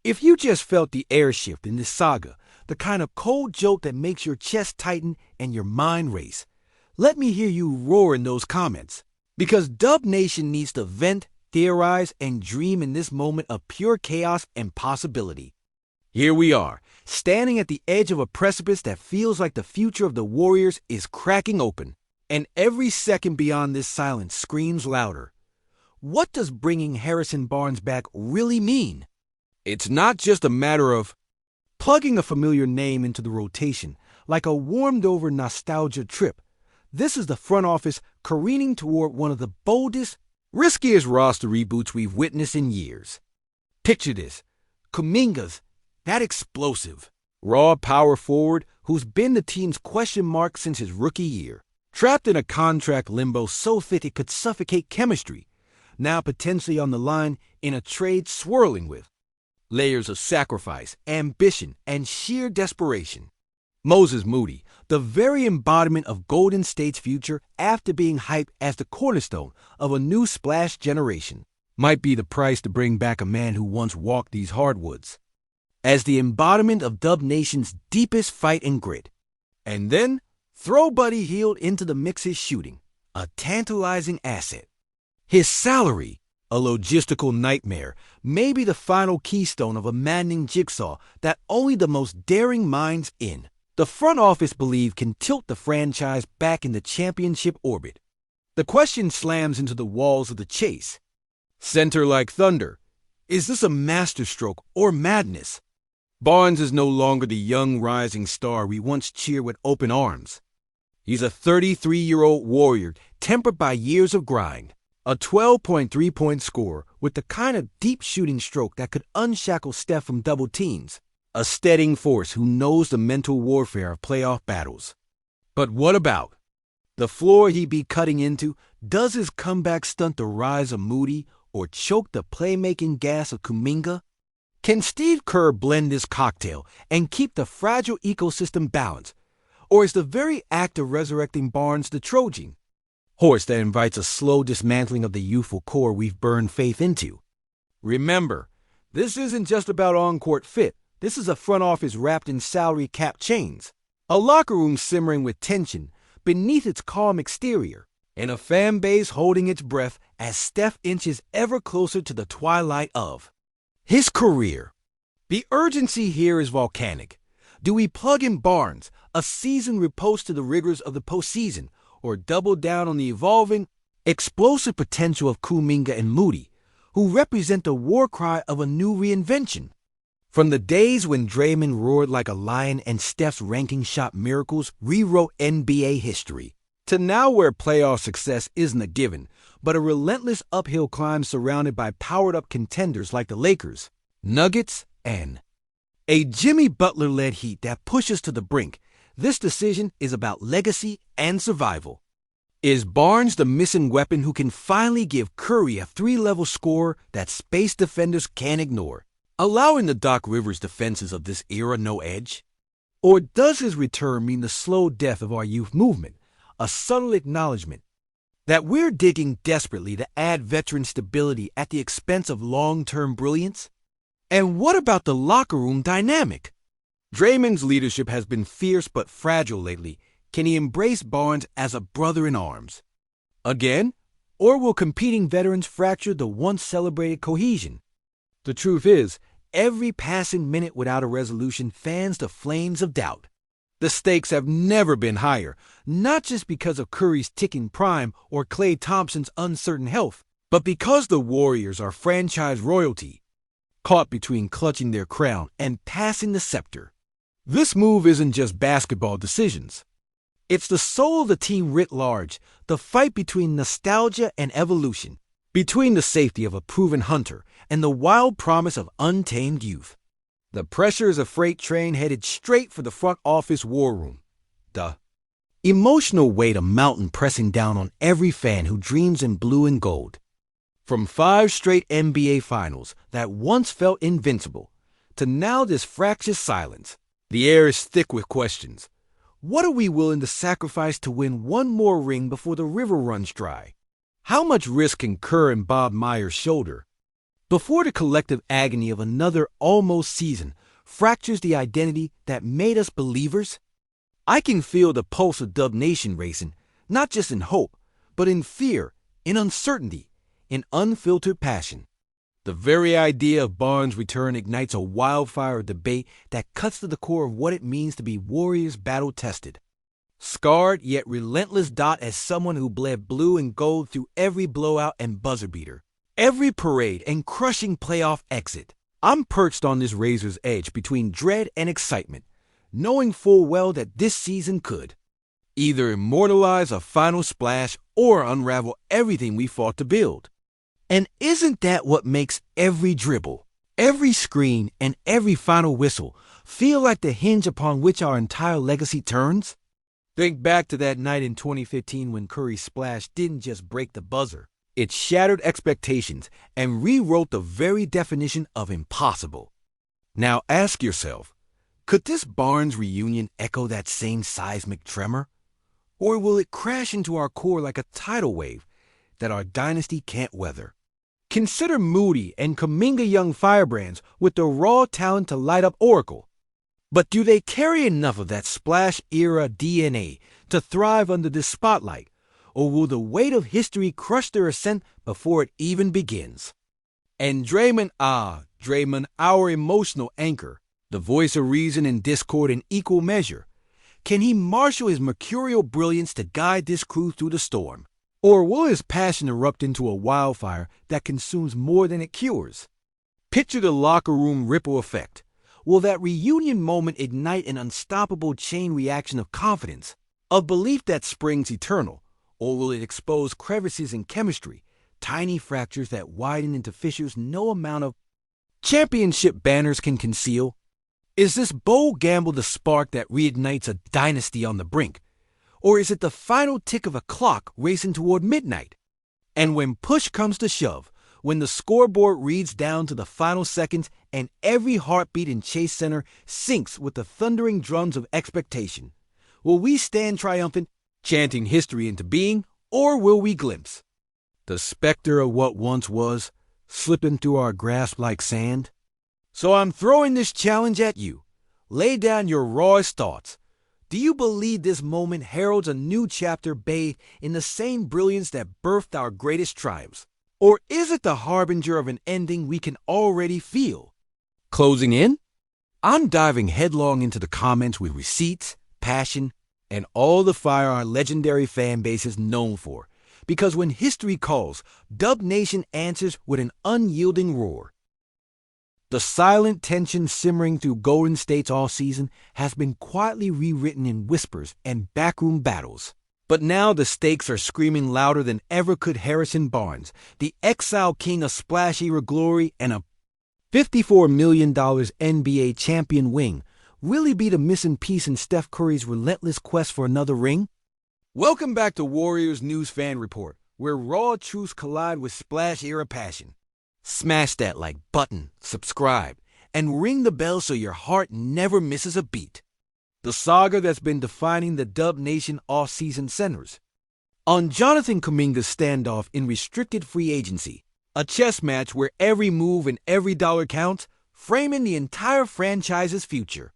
If you just felt the air shift in this saga, the kind of cold joke that makes your chest tighten and your mind race, let me hear you roar in those comments. Because Dub Nation needs to vent, theorize, and dream in this moment of pure chaos and possibility. Here we are, standing at the edge of a precipice that feels like the future of the Warriors is cracking open, and every second beyond this silence screams louder. What does bringing Harrison Barnes back really mean? It's not just a matter of plugging a familiar name into the rotation, like a warmed-over nostalgia trip. This is the front office careening toward one of the boldest, riskiest roster reboots we've witnessed in years. Picture this. Kuminga's that explosive, raw power forward who's been the team's question mark since his rookie year. Trapped in a contract limbo so thick it could suffocate chemistry. Now potentially on the line in a trade swirling with layers of sacrifice, ambition, and sheer desperation. Moses Moody, the very embodiment of Golden State's future after being hyped as the cornerstone of a new splash generation, might be the price to bring back a man who once walked these hardwoods. As the embodiment of Dub Nation's deepest fight and grit. And then, throw Buddy Hield into the mix his shooting, a tantalizing asset. His salary, a logistical nightmare, may be the final keystone of a maddening jigsaw that only the most daring minds in the front office believe can tilt the franchise back into championship orbit. The question slams into the walls of the chase. Center like thunder. Is this a masterstroke or madness? Barnes is no longer the young rising star we once cheered with open arms. He's a 33-year-old warrior tempered by years of grind, a 12.3-point scorer with the kind of deep shooting stroke that could unshackle Steph from double teams, a steadying force who knows the mental warfare of playoff battles. But what about the floor he'd be cutting into? Does his comeback stunt the rise of Moody or choke the playmaking gas of Kuminga? Can Steve Kerr blend this cocktail and keep the fragile ecosystem balanced? Or is the very act of resurrecting Barnes the Trojan horse that invites a slow dismantling of the youthful core we've burned faith into? Remember, this isn't just about on-court fit. This is a front office wrapped in salary cap chains, a locker room simmering with tension beneath its calm exterior, and a fan base holding its breath as Steph inches ever closer to the twilight of his career. The urgency here is volcanic. Do we plug in Barnes, a seasoned riposte to the rigors of the postseason, or double down on the evolving, explosive potential of Kuminga and Moody, who represent the war cry of a new reinvention? From the days when Draymond roared like a lion and Steph's ranking shot miracles rewrote NBA history, to now where playoff success isn't a given, but a relentless uphill climb surrounded by powered-up contenders like the Lakers, Nuggets, and a Jimmy Butler-led Heat that pushes to the brink. This decision is about legacy and survival. Is Barnes the missing weapon who can finally give Curry a three-level score that space defenders can't ignore, allowing the Doc Rivers defenses of this era no edge? Or does his return mean the slow death of our youth movement, a subtle acknowledgement that we're digging desperately to add veteran stability at the expense of long-term brilliance? And what about the locker room dynamic? Draymond's leadership has been fierce but fragile lately. Can he embrace Barnes as a brother in arms again? Or will competing veterans fracture the once celebrated cohesion? The truth is, every passing minute without a resolution fans the flames of doubt. The stakes have never been higher, not just because of Curry's ticking prime or Klay Thompson's uncertain health, but because the Warriors are franchise royalty, caught between clutching their crown and passing the scepter. This move isn't just basketball decisions. It's the soul of the team writ large, the fight between nostalgia and evolution, between the safety of a proven hunter and the wild promise of untamed youth. The pressure is a freight train headed straight for the front office war room. The emotional weight a mountain pressing down on every fan who dreams in blue and gold. From 5 straight NBA finals that once felt invincible, to now this fractious silence. The air is thick with questions. What are we willing to sacrifice to win one more ring before the river runs dry? How much risk can Kerr and Bob Myers shoulder? before the collective agony of another almost season fractures the identity that made us believers? I can feel the pulse of Dub Nation racing, not just in hope, but in fear, in uncertainty, in unfiltered passion. The very idea of Barnes' return ignites a wildfire of debate that cuts to the core of what it means to be Warriors battle-tested. Scarred yet relentless Dot as someone who bled blue and gold through every blowout and buzzer beater, every parade and crushing playoff exit. I'm perched on this razor's edge between dread and excitement, knowing full well that this season could either immortalize a final splash or unravel everything we fought to build. And isn't that what makes every dribble, every screen, and every final whistle feel like the hinge upon which our entire legacy turns? Think back to that night in 2015 when Curry's splash didn't just break the buzzer. It shattered expectations and rewrote the very definition of impossible. Now ask yourself, could this Barnes reunion echo that same seismic tremor? Or will it crash into our core like a tidal wave that our dynasty can't weather? Consider Moody and Kuminga young firebrands with the raw talent to light up Oracle. But do they carry enough of that splash-era DNA to thrive under this spotlight? Or will the weight of history crush their ascent before it even begins? And Draymond, our emotional anchor, the voice of reason and discord in equal measure, can he marshal his mercurial brilliance to guide this crew through the storm? Or will his passion erupt into a wildfire that consumes more than it cures? Picture the locker room ripple effect. Will that reunion moment ignite an unstoppable chain reaction of confidence, of belief that springs eternal? Or will it expose crevices in chemistry, tiny fractures that widen into fissures no amount of championship banners can conceal? Is this bold gamble the spark that reignites a dynasty on the brink? Or is it the final tick of a clock racing toward midnight? And when push comes to shove, when the scoreboard reads down to the final seconds and every heartbeat in Chase Center syncs with the thundering drums of expectation, will we stand triumphant, chanting history into being, or will we glimpse the specter of what once was, slipping through our grasp like sand? So I'm throwing this challenge at you. Lay down your rawest thoughts. Do you believe this moment heralds a new chapter bathed in the same brilliance that birthed our greatest triumphs? Or is it the harbinger of an ending we can already feel? Closing in? I'm diving headlong into the comments with receipts, passion, and all the fire our legendary fan base is known for. Because when history calls, Dub Nation answers with an unyielding roar. The silent tension simmering through Golden State's offseason has been quietly rewritten in whispers and backroom battles. But now the stakes are screaming louder than ever could Harrison Barnes, the exile king of splash-era glory and a $54 million NBA champion wing, really be the missing piece in Steph Curry's relentless quest for another ring? Welcome back to Warriors News Fan Report, where raw truths collide with splash-era passion. Smash that like button, subscribe, and ring the bell so your heart never misses a beat. The saga that's been defining the Dub Nation off-season centers. On Jonathan Kuminga's standoff in restricted free agency, a chess match where every move and every dollar counts, framing the entire franchise's future.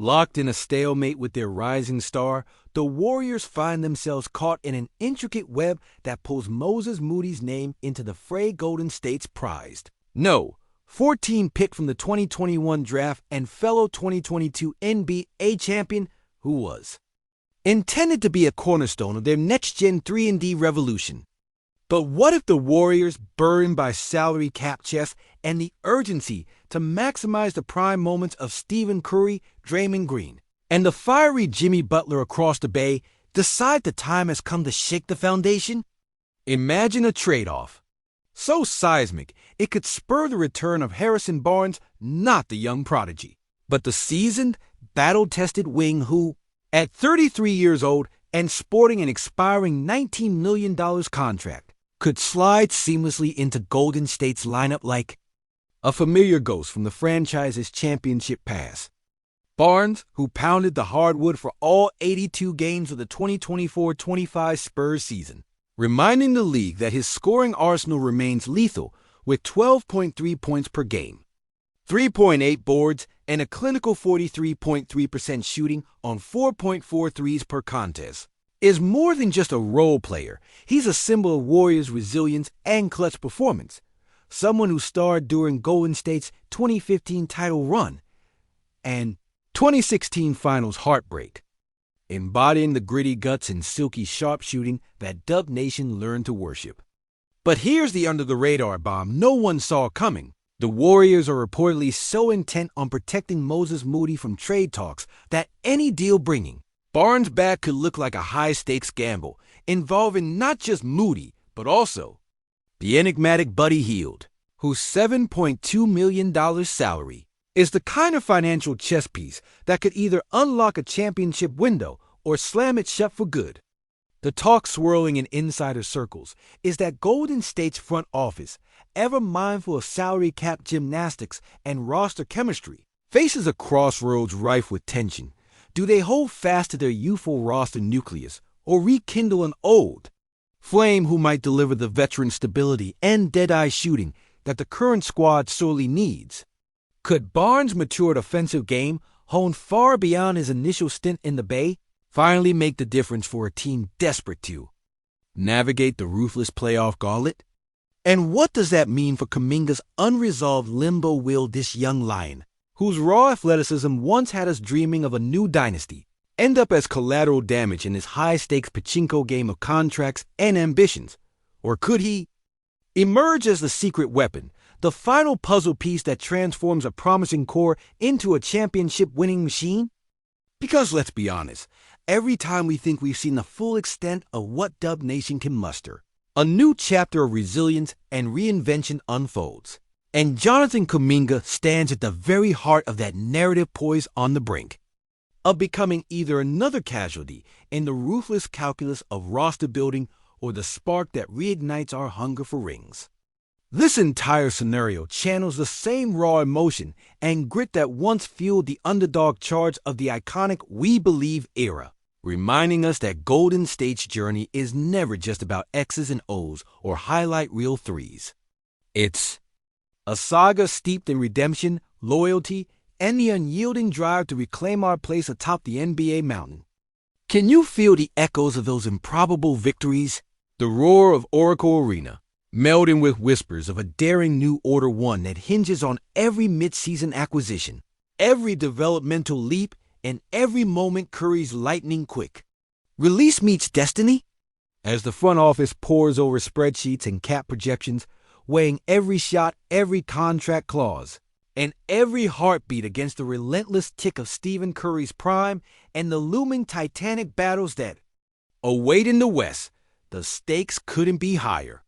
Locked in a stalemate with their rising star, the Warriors find themselves caught in an intricate web that pulls Moses Moody's name into the fray Golden State's prized. No, 14 pick from the 2021 draft and fellow 2022 NBA champion who was intended to be a cornerstone of their next-gen 3-and-D revolution. But what if the Warriors, burdened by salary cap chess and the urgency to maximize the prime moments of Stephen Curry, Draymond Green, and the fiery Jimmy Butler across the bay, decide the time has come to shake the foundation? Imagine a trade-off so seismic it could spur the return of Harrison Barnes, not the young prodigy, but the seasoned, battle-tested wing who, at 33 years old and sporting an expiring $19 million contract, could slide seamlessly into Golden State's lineup like a familiar ghost from the franchise's championship past. Barnes, who pounded the hardwood for all 82 games of the 2024-25 Spurs season, reminding the league that his scoring arsenal remains lethal, with 12.3 points per game, 3.8 boards, and a clinical 43.3% shooting on 4.4 threes per contest, is more than just a role player. He's a symbol of Warriors' resilience and clutch performance, someone who starred during Golden State's 2015 title run and 2016 Finals heartbreak, embodying the gritty guts and silky sharpshooting that Dub Nation learned to worship. But here's the under-the-radar bomb no one saw coming. The Warriors are reportedly so intent on protecting Moses Moody from trade talks that any deal bringing Barnes back could look like a high-stakes gamble, involving not just Moody, but also the enigmatic Buddy Hield, whose $7.2 million salary is the kind of financial chess piece that could either unlock a championship window or slam it shut for good. The talk swirling in insider circles is that Golden State's front office, ever mindful of salary cap gymnastics and roster chemistry, faces a crossroads rife with tension. Do they hold fast to their youthful roster nucleus or rekindle an old flame who might deliver the veteran stability and dead-eye shooting that the current squad sorely needs? Could Barnes' matured offensive game, honed far beyond his initial stint in the Bay, finally make the difference for a team desperate to navigate the ruthless playoff gauntlet? And what does that mean for Kuminga's unresolved limbo will, this young lion, whose raw athleticism once had us dreaming of a new dynasty, end up as collateral damage in his high-stakes pachinko game of contracts and ambitions? Or could he emerge as the secret weapon, the final puzzle piece that transforms a promising core into a championship-winning machine? Because let's be honest, every time we think we've seen the full extent of what Dub Nation can muster, a new chapter of resilience and reinvention unfolds. And Jonathan Kuminga stands at the very heart of that narrative poised on the brink of becoming either another casualty in the ruthless calculus of roster building or the spark that reignites our hunger for rings. This entire scenario channels the same raw emotion and grit that once fueled the underdog charge of the iconic We Believe era, reminding us that Golden State's journey is never just about X's and O's or highlight reel threes. It's a saga steeped in redemption, loyalty, and the unyielding drive to reclaim our place atop the NBA mountain. Can you feel the echoes of those improbable victories? The roar of Oracle Arena, melding with whispers of a daring new Order 1 that hinges on every midseason acquisition, every developmental leap, and every moment Curry's lightning quick release meets destiny? As the front office pores over spreadsheets and cap projections, weighing every shot, every contract clause, and every heartbeat against the relentless tick of Stephen Curry's prime and the looming titanic battles that await in the West, the stakes couldn't be higher.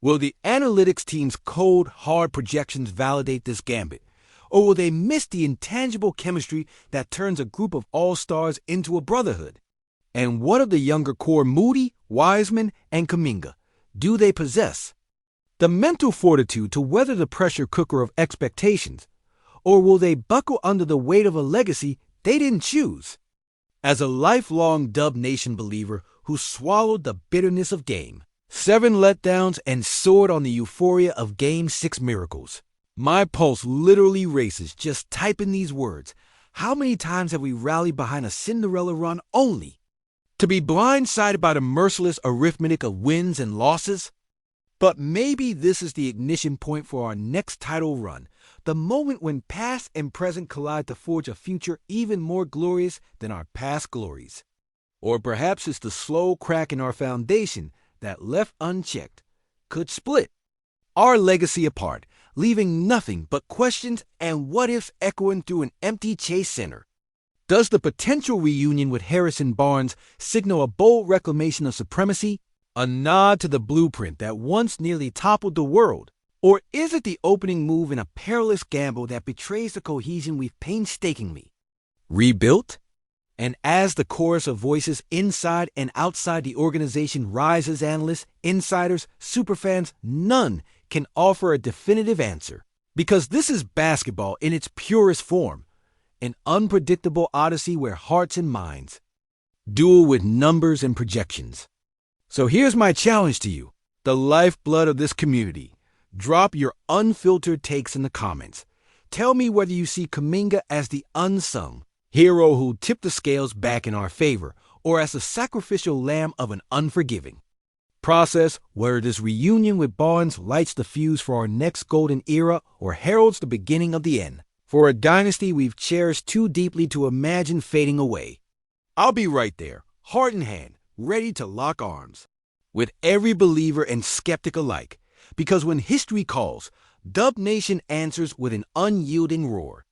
Will the analytics team's cold, hard projections validate this gambit, or will they miss the intangible chemistry that turns a group of all-stars into a brotherhood? And what of the younger core Moody, Wiseman, and Kuminga? Do they possess the mental fortitude to weather the pressure cooker of expectations, or will they buckle under the weight of a legacy they didn't choose? As a lifelong Dub Nation believer who swallowed the bitterness of Game 7 letdowns and soared on the euphoria of Game 6 miracles, my pulse literally races just typing these words. How many times have we rallied behind a Cinderella run only to be blindsided by the merciless arithmetic of wins and losses? But maybe this is the ignition point for our next title run, the moment when past and present collide to forge a future even more glorious than our past glories. Or perhaps it's the slow crack in our foundation that, left unchecked, could split our legacy apart, leaving nothing but questions and what-ifs echoing through an empty Chase Center. Does the potential reunion with Harrison Barnes signal a bold reclamation of supremacy, a nod to the blueprint that once nearly toppled the world? Or is it the opening move in a perilous gamble that betrays the cohesion we've painstakingly rebuilt? And as the chorus of voices inside and outside the organization rises, analysts, insiders, superfans, none can offer a definitive answer. Because this is basketball in its purest form, an unpredictable odyssey where hearts and minds duel with numbers and projections. So here's my challenge to you, the lifeblood of this community. Drop your unfiltered takes in the comments. Tell me whether you see Kuminga as the unsung hero who tipped the scales back in our favor, or as the sacrificial lamb of an unforgiving process, whether this reunion with Barnes lights the fuse for our next golden era or heralds the beginning of the end for a dynasty we've cherished too deeply to imagine fading away. I'll be right there, heart in hand, ready to lock arms with every believer and skeptic alike, because when history calls, Dub Nation answers with an unyielding roar.